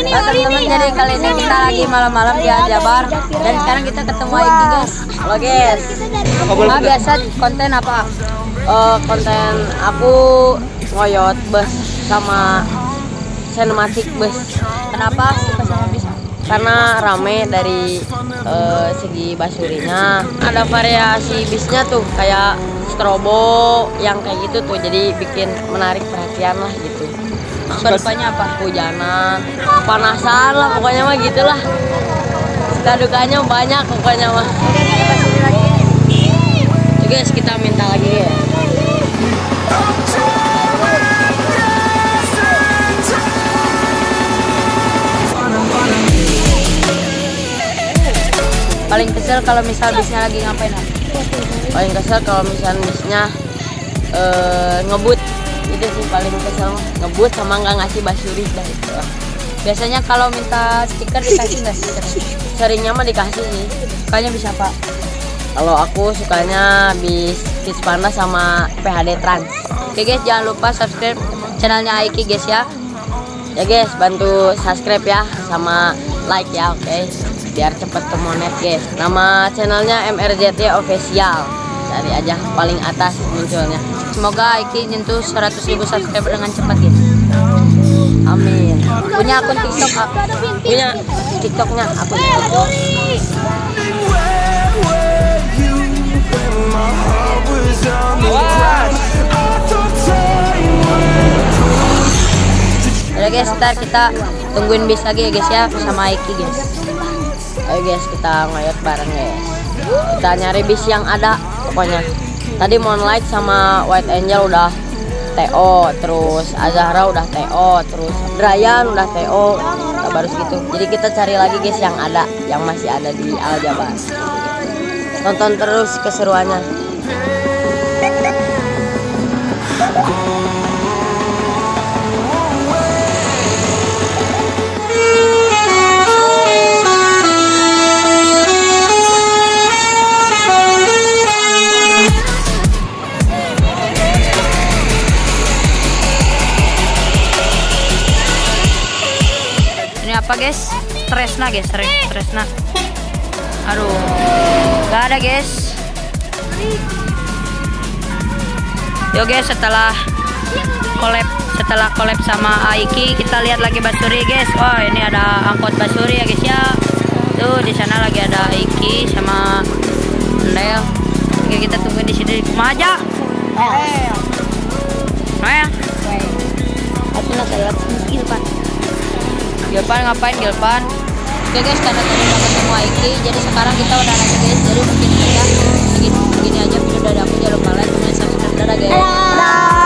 teman-teman, jadi kali ini kita lagi malam-malam di Aljabar dan sekarang kita ketemu Aiki guys. Halo guys. Biasa konten apa? Konten aku ngoyot bus sama sinematik bus. Kenapa suka sama bis? Karena rame dari segi basurinya, ada variasi bisnya tuh kayak strobo yang kayak gitu tuh, jadi bikin menarik perhatian lah gitu. Suka-dukanya apa? Hujanan, panasan lah pokoknya mah gitulah. Suka dukanya banyak pokoknya mah. Oke guys, kita minta lagi ya. Paling kesel kalau misal bisnya lagi ngapain? Paling kesel kalau misalnya bisnya ngebut, itu sih paling kesel, ngebut sama nggak ngasih basuri dah itu. Biasanya kalau minta stiker dikasih nggak stiker? Seringnya mah dikasih sih. Sukanya bisa apa? Kalau aku sukanya bis Panda sama PHD Trans. Oke guys, jangan lupa subscribe channelnya Aiki guys ya. Ya guys, bantu subscribe ya sama like ya, oke? Biar cepet ke monet guys. Nama channelnya MRZT Official. Cari aja paling atas munculnya. Semoga Aiki nyentuh 100.000 subscriber dengan cepat guys. Amin. Punya akun TikTok? Punya TikToknya akun TikTok. Udah guys, ntar kita tungguin bis lagi ya guys ya sama Aiki guys. Ayo guys, kita ngoyot bareng guys. Kita nyari bis yang ada pokoknya. Tadi Moonlight sama White Angel udah TO, terus Azahra udah TO, terus Brian udah TO, baru segitu. Jadi kita cari lagi guys yang ada, yang masih ada di Aljabar. Tonton terus keseruannya. Apa guys? Tresna guys, Tresna. Aduh, gak ada guys. Yo guys, setelah collab sama Aiki, kita lihat lagi basuri guys. Wah, ini ada angkot basuri ya guys ya. Tuh di sana lagi ada Aiki sama Andel. Oke, kita tungguin di sini. Kumaha? Nah ya. Aku nak lewat sini Pak. Gilpan ngapain Gilpan? Oke guys, karena tadi udah ketemu Aiki, jadi sekarang kita udah lagi guys. Jadi mungkin aja begini aja video dari aku, jangan lupa like, comment, subscribe, dadah guys.